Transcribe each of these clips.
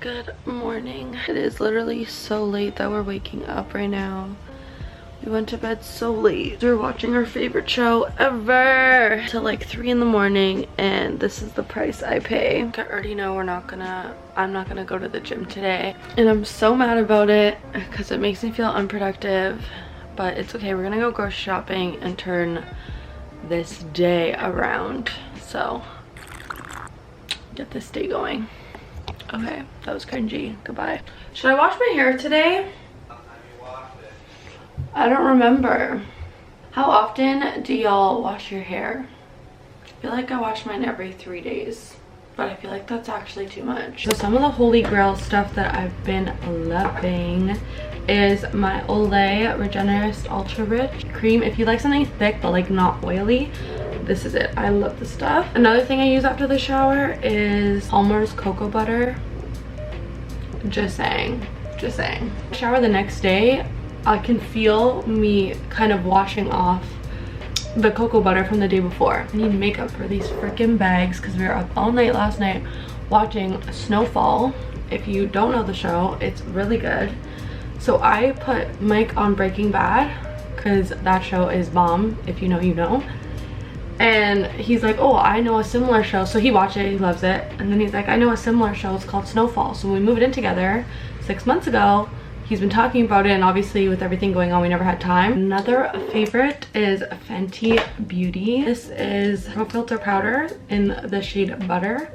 Good morning. It is literally so late that we're waking up right now. We went to bed so late. We're watching our favorite show ever till like 3 in the morning, and this is the price I pay. I already know I'm not gonna go to the gym today, and I'm so mad about it because it makes me feel unproductive, but it's okay. We're gonna go grocery shopping and turn this day around. So get this day going. Okay, that was cringy. Goodbye. Should I wash my hair today? I don't remember. How often do y'all wash your hair? I feel like I wash mine every 3 days, but I feel like that's actually too much. So some of the holy grail stuff that I've been loving is my Olay Regenerist Ultra Rich Cream. If you like something thick but like not oily, this is it. I love this stuff. Another thing I use after the shower is Palmer's Cocoa Butter. Just saying. Shower the next day, I can feel me kind of washing off the cocoa butter from the day before. I need makeup for these freaking bags because we were up all night last night watching Snowfall. If you don't know the show, it's really good. So I put Mike on Breaking Bad because that show is bomb. If you know, you know. And he's like, oh, I know a similar show. So he watched it, he loves it. And then he's like, I know a similar show, it's called Snowfall. So when we moved in together 6 months ago, he's been talking about it, and obviously with everything going on, we never had time. Another favorite is Fenty Beauty. This is Pro Filter powder in the shade Butter.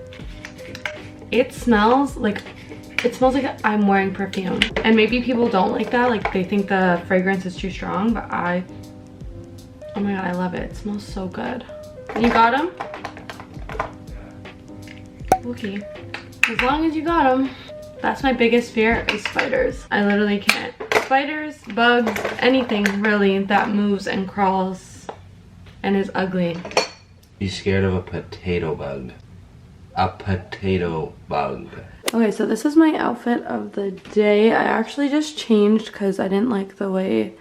It smells like I'm wearing perfume. And maybe people don't like that, like they think the fragrance is too strong, but oh my god, I love it. It smells so good. You got them? Okay. As long as you got them. That's my biggest fear is spiders. I literally can't. Spiders, bugs, anything really that moves and crawls and is ugly. Be scared of a potato bug. A potato bug. Okay, so this is my outfit of the day. I actually just changed because I didn't like the way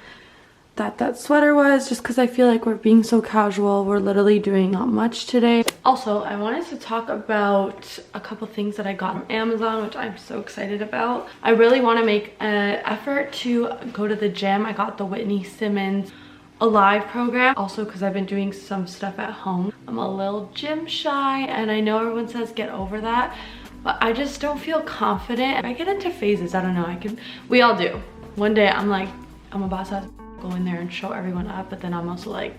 that sweater was, just because I feel like we're being so casual. We're literally doing not much today. Also, I wanted to talk about a couple things that I got on Amazon, which I'm so excited about. I really want to make an effort to go to the gym. I got the Whitney Simmons Alive program, also because I've been doing some stuff at home. I'm a little gym shy, and I know everyone says get over that, but I just don't feel confident. I get into phases. I don't know. We all do. One day I'm like, I'm about to go in there and show everyone up, but then I'm also like,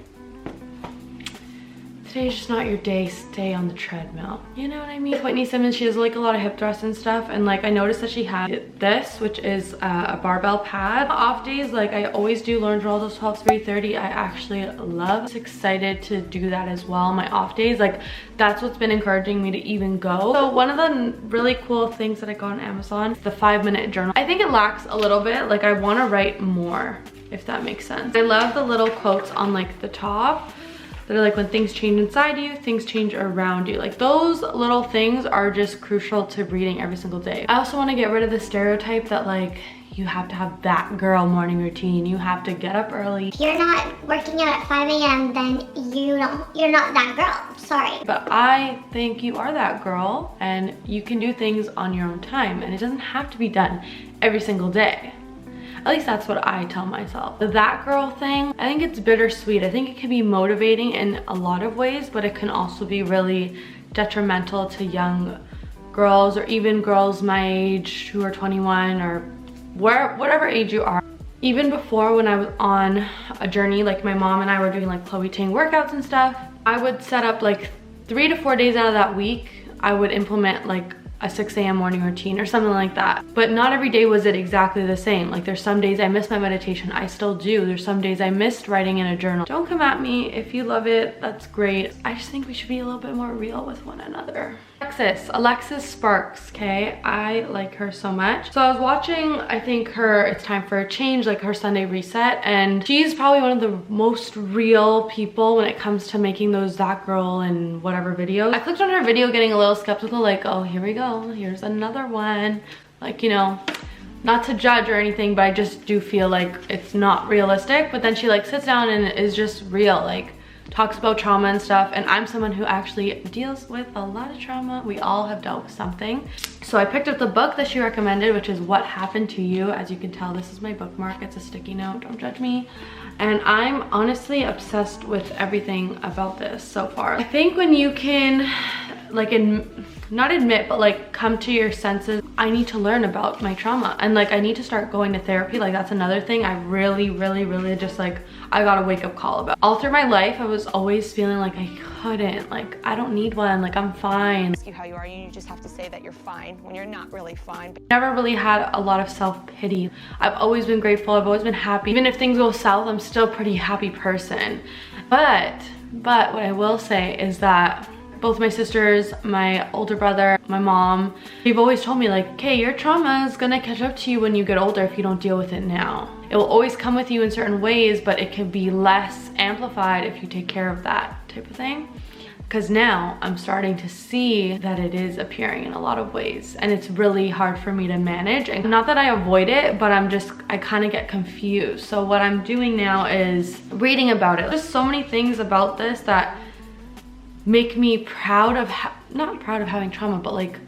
today's just not your day, stay on the treadmill, you know what I mean? Whitney Simmons, she does like a lot of hip thrusts and stuff, and like I noticed that she had this, which is a barbell pad. Off days, like I always do lunge rolls as 12 to 3:30. I actually love. I'm excited to do that as well. My off days, like that's what's been encouraging me to even go. So one of the really cool things that I got on Amazon is the 5-minute journal. I think it lacks a little bit. Like I want to write more, if that makes sense. I love the little quotes on like the top. They're like, when things change inside you, things change around you. Like those little things are just crucial to reading every single day. I also want to get rid of the stereotype that like you have to have that girl morning routine. You have to get up early. If you're not working out at 5 a.m. then you're not that girl. Sorry. But I think you are that girl, and you can do things on your own time, and it doesn't have to be done every single day. At least that's what I tell myself. The that girl thing, I think it's bittersweet. I think it can be motivating in a lot of ways, but it can also be really detrimental to young girls, or even girls my age who are 21 or whatever age you are. Even before, when I was on a journey, like my mom and I were doing like Chloe Ting workouts and stuff, I would set up like 3 to 4 days out of that week, I would implement like a 6 a.m. morning routine or something like that. But not every day was it exactly the same. Like there's some days I miss my meditation. I still do. There's some days I missed writing in a journal. Don't come at me. If you love it, that's great. I just think we should be a little bit more real with one another. Alexis Sparks, okay? I like her so much. So I was watching, I think her It's Time for a Change, like her Sunday reset, and she's probably one of the most real people when it comes to making those that girl and whatever videos. I clicked on her video getting a little skeptical, like, oh, here we go, here's another one. Like, you know, not to judge or anything, but I just do feel like it's not realistic. But then she like sits down and is just real, like talks about trauma and stuff, and I'm someone who actually deals with a lot of trauma. We all have dealt with something. So I picked up the book that she recommended, which is What Happened to You. As you can tell, this is my bookmark. It's a sticky note, don't judge me. And I'm honestly obsessed with everything about this so far. I think when you can, like, not admit, but like come to your senses, I need to learn about my trauma, and like I need to start going to therapy. Like that's another thing I really just like, I got a wake-up call about. All through my life, I was always feeling like I couldn't, like I don't need one, like I'm fine. Ask you how you are, you just have to say that you're fine when you're not really fine. Never really had a lot of self-pity. I've always been grateful, I've always been happy. Even if things go south, I'm still a pretty happy person. But what I will say is that both my sisters, my older brother, my mom, they've always told me like, okay, your trauma is gonna catch up to you when you get older if you don't deal with it now. It will always come with you in certain ways, but it can be less amplified if you take care of that type of thing. Because now I'm starting to see that it is appearing in a lot of ways, and it's really hard for me to manage. And not that I avoid it, but I kind of get confused. So what I'm doing now is reading about it. There's so many things about this that make me proud of, not proud of having trauma, but like,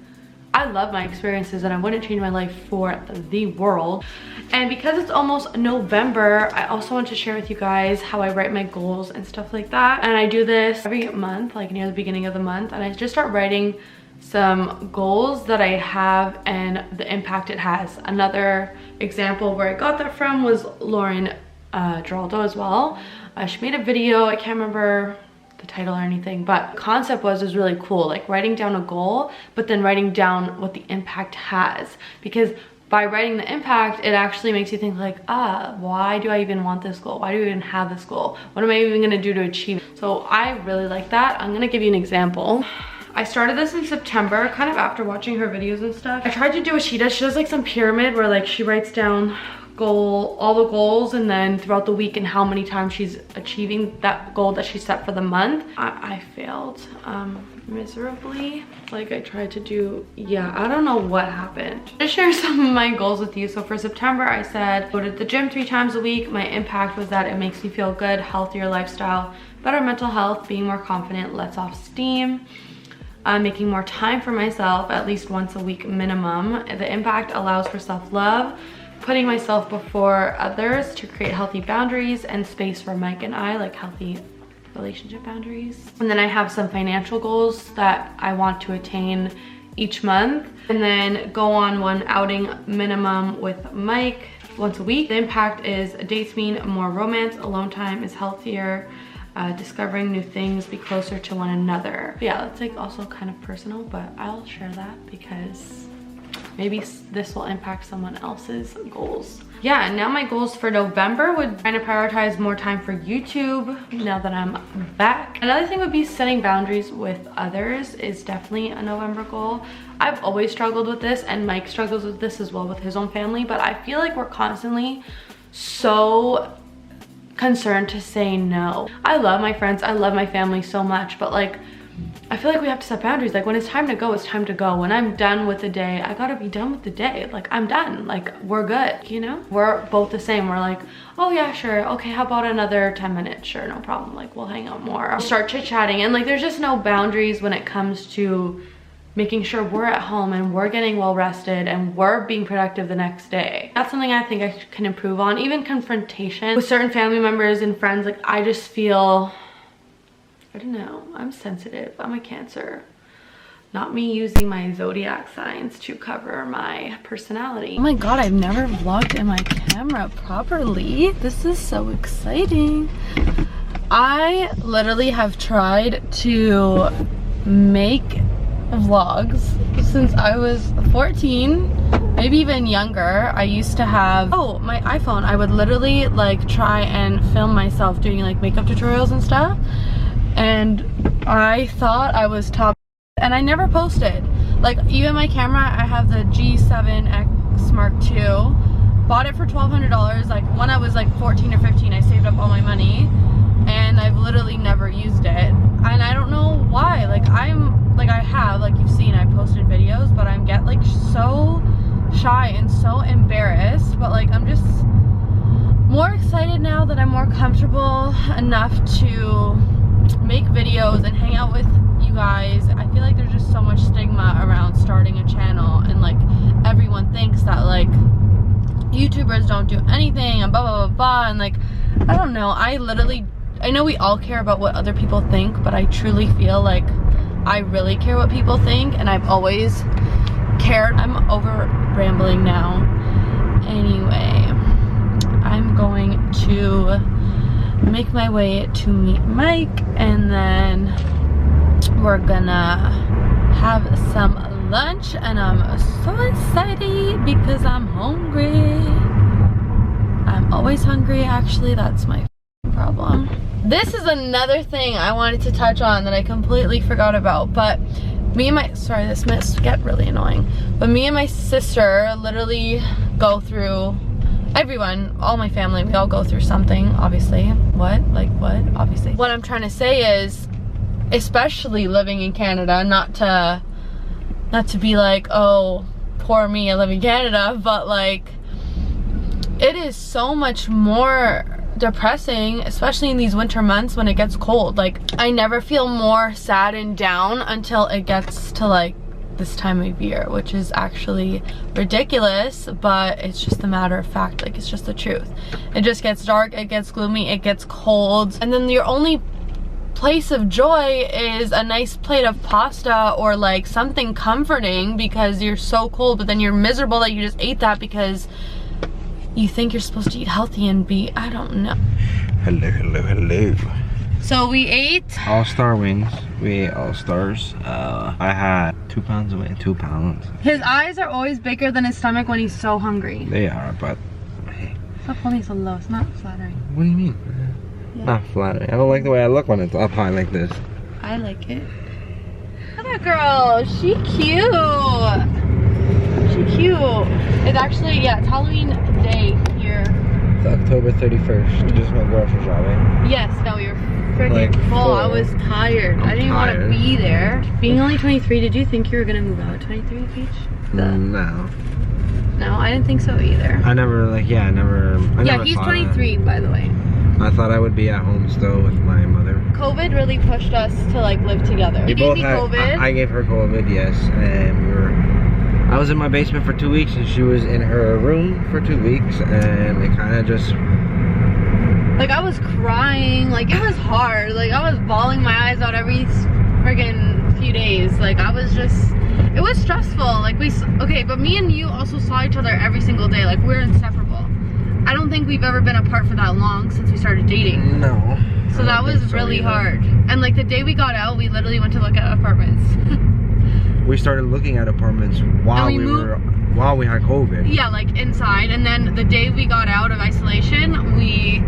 I love my experiences and I wouldn't change my life for the world. And because it's almost November, I also want to share with you guys how I write my goals and stuff like that. And I do this every month, like near the beginning of the month, and I just start writing some goals that I have and the impact it has. Another example where I got that from was Lauren Giraldo as well. She made a video, I can't remember the title or anything, but the concept was really cool, like writing down a goal but then writing down what the impact has, because by writing the impact, it actually makes you think like, why do I even want this goal? Why do I even have this goal? What am I even gonna do to achieve it? So I really like that. I'm gonna give you an example. I started this in September, kind of after watching her videos and stuff. I tried to do what she does. She does like some pyramid where like she writes down all the goals, and then throughout the week and how many times she's achieving that goal that she set for the month. I failed miserably. Like I tried to do, I don't know what happened. I'll share some of my goals with you. So for September, I said go to the gym 3 times a week. My impact was that it makes me feel good, healthier lifestyle, better mental health, being more confident, lets off steam, making more time for myself at least once a week minimum. The impact allows for self-love, putting myself before others to create healthy boundaries and space for Mike and I, like healthy relationship boundaries. And then I have some financial goals that I want to attain each month, and then go on one outing minimum with Mike once a week. The impact is dates mean more romance, alone time is healthier, discovering new things, be closer to one another. Yeah, that's like also kind of personal, but I'll share that because maybe this will impact someone else's goals. Yeah, and now my goals for November would kind of prioritize more time for YouTube now that I'm back. Another thing would be setting boundaries with others is definitely a November goal. I've always struggled with this, and Mike struggles with this as well with his own family, but I feel like we're constantly so concerned to say no. I love my friends, I love my family so much, but like, I feel like we have to set boundaries. Like when it's time to go, it's time to go. When I'm done with the day, I gotta be done with the day. Like I'm done, like we're good, you know? We're both the same. We're like, oh yeah, sure. Okay, how about another 10 minutes? Sure, no problem. Like we'll hang out more. I'll start chit-chatting, and like there's just no boundaries when it comes to making sure we're at home and we're getting well rested and we're being productive the next day. That's something I think I can improve on. Even confrontation with certain family members and friends, like I just feel, I don't know, I'm sensitive, I'm a Cancer. Not me using my zodiac signs to cover my personality. Oh my god, I've never vlogged in my camera properly. This is so exciting. I literally have tried to make vlogs since I was 14, maybe even younger. I used to have, my iPhone. I would literally like try and film myself doing like makeup tutorials and stuff, and I thought I was top, and I never posted. Like even my camera, I have the G7X Mark II, bought it for $1,200. like when I was like 14 or 15, I saved up all my money, and I've literally never used it, and I don't know why. Like I have, like you've seen, I posted videos, but I get like so shy and so embarrassed. But like I'm just more excited now that I'm more comfortable enough to make videos and hang out with you guys, I feel like there's just so much stigma around starting a channel, and like everyone thinks that like YouTubers don't do anything and blah blah blah blah, and like I don't know, I know we all care about what other people think, but I truly feel like I really care what people think, and I've always cared. I'm over rambling now. Anyway, I'm going to make my way to meet Mike, and then we're gonna have some lunch, and I'm so excited because I'm hungry. I'm always hungry, actually. That's my problem. This is another thing I wanted to touch on that I completely forgot about, but me and my, sorry, this must get really annoying, but me and my sister literally go through, everyone, all my family, we all go through something, obviously. What? Like what? Obviously. What I'm trying to say is, especially living in Canada, not to be like, oh, poor me, I live in Canada, but like, it is so much more depressing, especially in these winter months when it gets cold. Like, I never feel more sad and down until it gets to like this time of year, which is actually ridiculous, but it's just a matter of fact. Like, it's just the truth. It just gets dark, it gets gloomy, it gets cold, and then your only place of joy is a nice plate of pasta or like something comforting because you're so cold, but then you're miserable that you just ate that because you think you're supposed to eat healthy and be, I don't know. Hello, hello, hello. So we ate All-Star wings. We ate All-Stars. I had 2 pounds of it, 2 pounds. His eyes are always bigger than his stomach when he's so hungry. They are, but hey. Stop holding so low, it's not flattering. What do you mean? Yeah. Not flattering. I don't like the way I look when it's up high like this. I like it. Look at that girl, she cute. She cute. It's actually, yeah, it's Halloween day here. It's October 31st. We just went grocery shopping. Yes, no, you're freaking Like full. full. I was tired. I didn't want to be there. Being only 23, did you think you were gonna move out 23, Peach? No. No, I didn't think so either. I never, like, yeah, I never He's 23, by the way. I thought I would be at home still with my mother. COVID really pushed us to like live together. We You gave both me had, COVID. I gave her COVID, yes, and I was in my basement for 2 weeks, and she was in her room for 2 weeks, and it kind of just... Like, I was crying, like, it was hard. Like, I was bawling my eyes out every friggin' few days. Like, I was just, it was stressful. Like, okay, but me and you also saw each other every single day. Like, we're inseparable. I don't think we've ever been apart for that long since we started dating. No. So that was really hard. And like, the day we got out, we literally went to look at apartments. We started looking at apartments while we had COVID. Yeah, like inside. And then the day we got out of isolation, we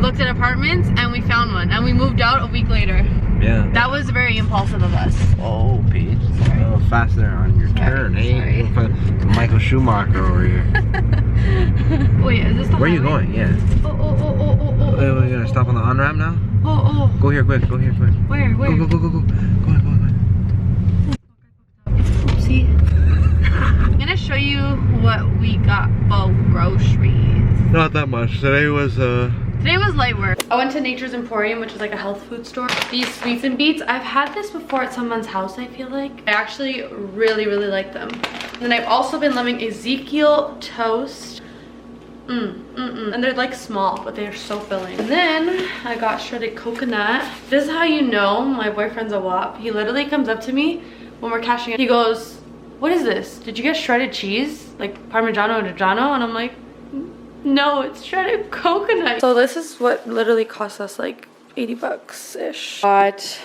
looked at apartments and we found one. And we moved out a week later. Yeah. That was very impulsive of us. Oh, Peach. A little faster on your turn, eh? Michael Schumacher over here. Wait, is this the Where are you highway? going? Yeah. Oh. We're gonna stop on the on-ramp now? Oh. Go here quick, go here quick. Where? Go. Go on. Oopsie. I'm gonna show you what we got for groceries. Not that much. Today was light work. I went to Nature's Emporium, which is like a health food store. These Sweets and Beets, I've had this before at someone's house, I feel like. I actually really like them. And then I've also been loving Ezekiel Toast. And they're like small, but they're so filling. And then I got shredded coconut. This is how you know my boyfriend's a WAP. He literally comes up to me when we're cashing in. He goes, what is this? Did you get shredded cheese? Like Parmigiano Reggiano? And I'm like, no, it's shredded coconut. So this is what literally cost us like 80 bucks-ish. Got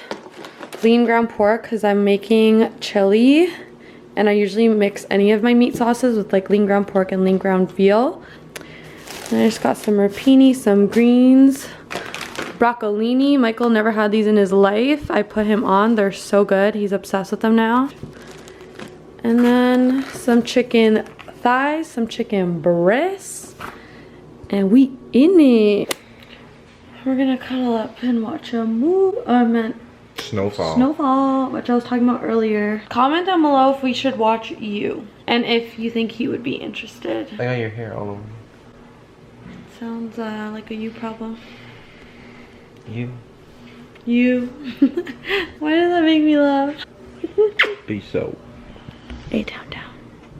lean ground pork because I'm making chili. And I usually mix any of my meat sauces with like lean ground pork and lean ground veal. And I just got some rapini, some greens, broccolini. Michael never had these in his life. I put him on. They're so good. He's obsessed with them now. And then some chicken thighs, some chicken breasts. And we in it. We're gonna cuddle up and watch a movie. Oh, I meant Snowfall, which I was talking about earlier. Comment down below if we should watch You. And if you think he would be interested. I got your hair all over. Sounds like a you problem. You? You. Why does that make me laugh? Peace out. A down down.